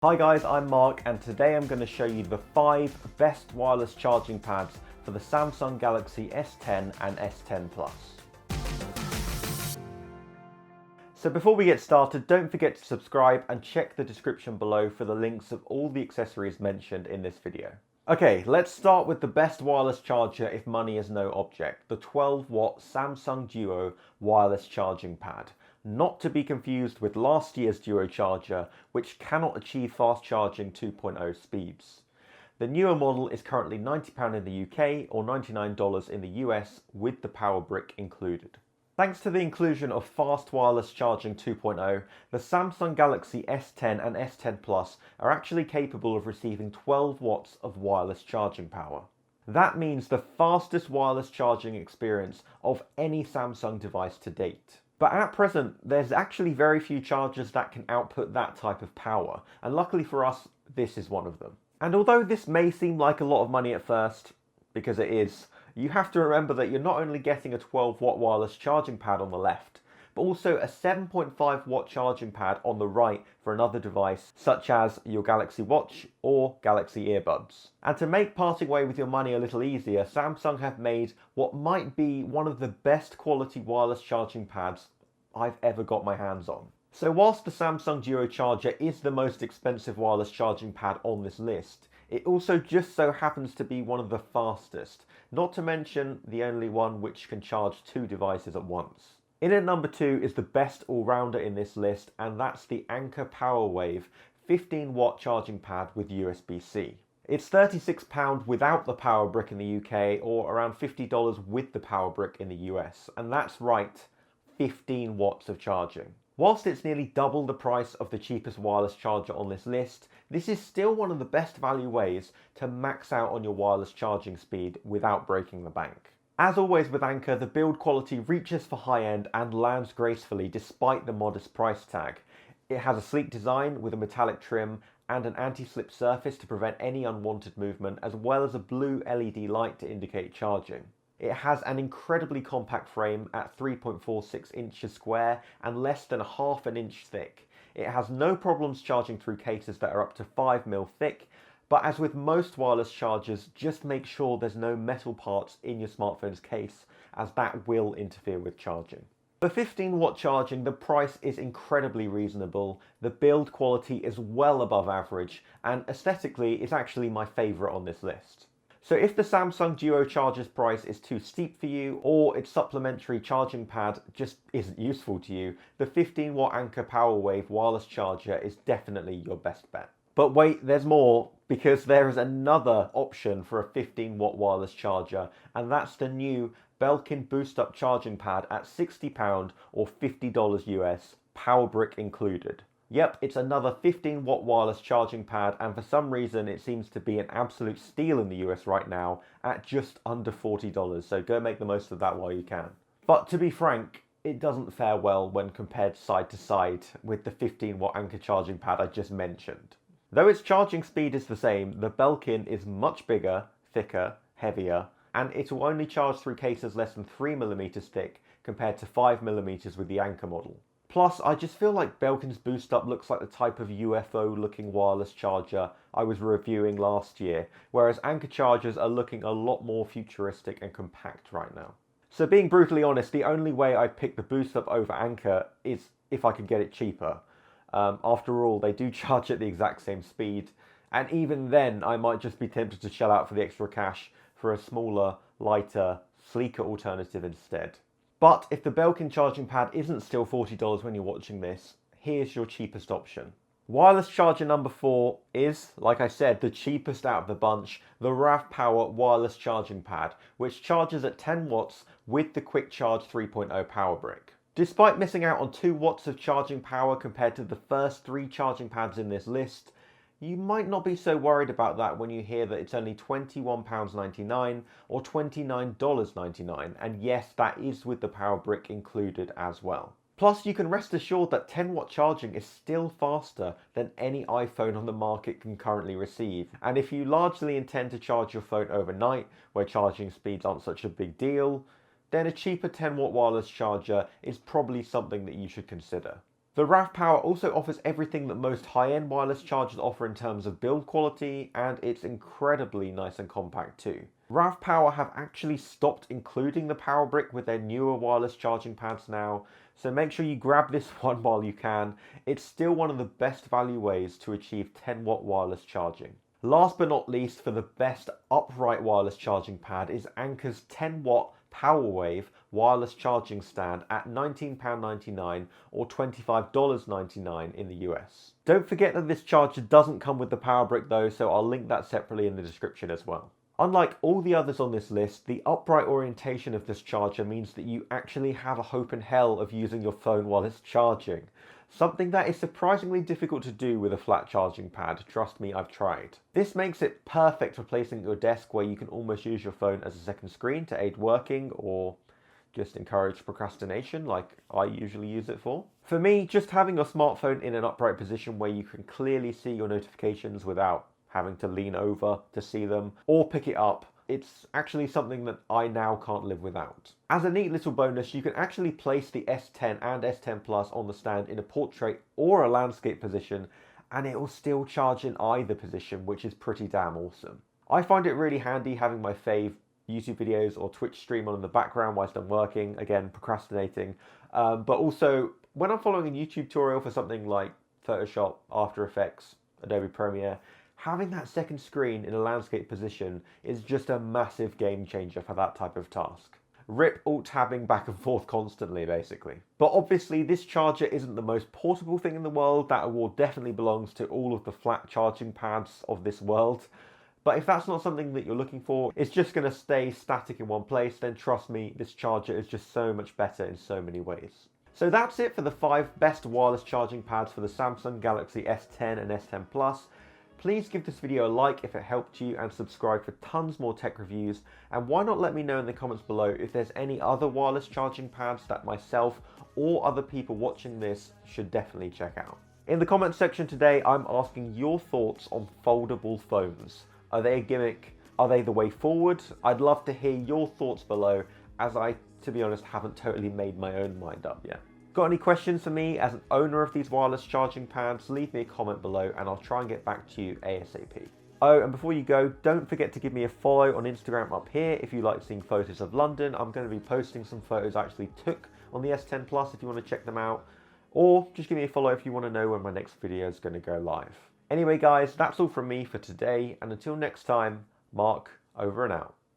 Hi guys, I'm Mark and today I'm going to show you the 5 best wireless charging pads for the Samsung Galaxy S10 and S10 Plus. So before we get started, don't forget to subscribe and check the description below for the links of all the accessories mentioned in this video. Okay, let's start with the best wireless charger if money is no object, the 12-watt Samsung Duo wireless charging pad. Not to be confused with last year's Duo charger, which cannot achieve fast charging 2.0 speeds. The newer model is currently £90 in the UK or $99 in the US with the power brick included. Thanks to the inclusion of fast wireless charging 2.0, the Samsung Galaxy S10 and S10 Plus are actually capable of receiving 12 watts of wireless charging power. That means the fastest wireless charging experience of any Samsung device to date. But at present, there's actually very few chargers that can output that type of power, and luckily for us, this is one of them. And although this may seem like a lot of money at first, because it is, you have to remember that you're not only getting a 12-watt wireless charging pad on the left, but also a 7.5-watt charging pad on the right for another device, such as your Galaxy Watch or Galaxy earbuds. And to make parting way with your money a little easier, Samsung have made what might be one of the best quality wireless charging pads I've ever got my hands on. So whilst the Samsung Duo charger is the most expensive wireless charging pad on this list, it also just so happens to be one of the fastest, not to mention the only one which can charge 2 devices at once. In at number 2 is the best all-rounder in this list, and that's the Anker PowerWave 15-watt charging pad with USB-C. It's £36 without the power brick in the UK or around $50 with the power brick in the US, and that's right, 15 watts of charging. Whilst it's nearly double the price of the cheapest wireless charger on this list, this is still one of the best value ways to max out on your wireless charging speed without breaking the bank. As always with Anker, the build quality reaches for high-end and lands gracefully despite the modest price tag. It has a sleek design with a metallic trim and an anti-slip surface to prevent any unwanted movement, as well as a blue LED light to indicate charging. It has an incredibly compact frame at 3.46 inches square and less than ½ an inch thick. It has no problems charging through cases that are up to 5mm thick, but as with most wireless chargers, just make sure there's no metal parts in your smartphone's case, as that will interfere with charging. For 15-watt charging, the price is incredibly reasonable, the build quality is well above average, and aesthetically is actually my favourite on this list. So if the Samsung Duo charger's price is too steep for you, or its supplementary charging pad just isn't useful to you, the 15-watt Anker PowerWave wireless charger is definitely your best bet. But wait, there's more, because there is another option for a 15-watt wireless charger, and that's the new Belkin Boost Up charging pad at £60 or $50 US, power brick included. Yep, it's another 15-watt wireless charging pad, and for some reason it seems to be an absolute steal in the US right now at just under $40, so go make the most of that while you can. But to be frank, it doesn't fare well when compared side to side with the 15-watt Anker charging pad I just mentioned. Though its charging speed is the same, the Belkin is much bigger, thicker, heavier, and it will only charge through cases less than 3mm thick compared to 5mm with the Anker model. Plus, I just feel like Belkin's Boost Up looks like the type of UFO-looking wireless charger I was reviewing last year, whereas Anker chargers are looking a lot more futuristic and compact right now. So being brutally honest, the only way I'd pick the Boost Up over Anker is if I could get it cheaper. After all, they do charge at the exact same speed, and even then I might just be tempted to shell out for the extra cash for a smaller, lighter, sleeker alternative instead. But if the Belkin charging pad isn't still $40 when you're watching this, here's your cheapest option. Wireless charger number 4 is, like I said, the cheapest out of the bunch, the RAVPower Wireless Charging Pad, which charges at 10 watts with the Quick Charge 3.0 power brick. Despite missing out on 2 watts of charging power compared to the first 3 charging pads in this list, you might not be so worried about that when you hear that it's only £21.99 or $29.99, and yes, that is with the power brick included as well. Plus, you can rest assured that 10-watt charging is still faster than any iPhone on the market can currently receive, and if you largely intend to charge your phone overnight, where charging speeds aren't such a big deal, then a cheaper 10-watt wireless charger is probably something that you should consider. The RAVPower also offers everything that most high-end wireless chargers offer in terms of build quality, and it's incredibly nice and compact too. RAVPower have actually stopped including the power brick with their newer wireless charging pads now, so make sure you grab this one while you can. It's still one of the best value ways to achieve 10-watt wireless charging. Last but not least, for the best upright wireless charging pad is Anker's 10-watt PowerWave wireless charging stand at £19.99 or $25.99 in the US. Don't forget that this charger doesn't come with the power brick though, so I'll link that separately in the description as well. Unlike all the others on this list, the upright orientation of this charger means that you actually have a hope in hell of using your phone while it's charging. Something that is surprisingly difficult to do with a flat charging pad, trust me, I've tried. This makes it perfect for placing at your desk where you can almost use your phone as a second screen to aid working or just encourage procrastination like I usually use it for. For me, just having your smartphone in an upright position where you can clearly see your notifications without having to lean over to see them or pick it up, it's actually something that I now can't live without. As a neat little bonus, you can actually place the S10 and S10 Plus on the stand in a portrait or a landscape position, and it will still charge in either position, which is pretty damn awesome. I find it really handy having my fave YouTube videos or Twitch stream on in the background whilst I'm working, again, procrastinating, but also when I'm following a YouTube tutorial for something like Photoshop, After Effects, Adobe Premiere, having that second screen in a landscape position is just a massive game changer for that type of task. Rip alt-tabbing back and forth constantly, basically. But obviously this charger isn't the most portable thing in the world. That award definitely belongs to all of the flat charging pads of this world. But if that's not something that you're looking for, it's just going to stay static in one place, then trust me, this charger is just so much better in so many ways. So that's it for the 5 best wireless charging pads for the Samsung Galaxy S10 and S10 Plus. Please give this video a like if it helped you and subscribe for tons more tech reviews, and why not let me know in the comments below if there's any other wireless charging pads that myself or other people watching this should definitely check out. In the comments section today, I'm asking your thoughts on foldable phones. Are they a gimmick? Are they the way forward? I'd love to hear your thoughts below, as I, to be honest, haven't totally made my own mind up yet. Got any questions for me as an owner of these wireless charging pads? Leave me a comment below and I'll try and get back to you ASAP. Oh, and before you go, don't forget to give me a follow on Instagram up here if you like seeing photos of London. I'm going to be posting some photos I actually took on the S10 Plus if you want to check them out. Or just give me a follow if you want to know when my next video is going to go live. Anyway guys, that's all from me for today, and until next time, Mark over and out.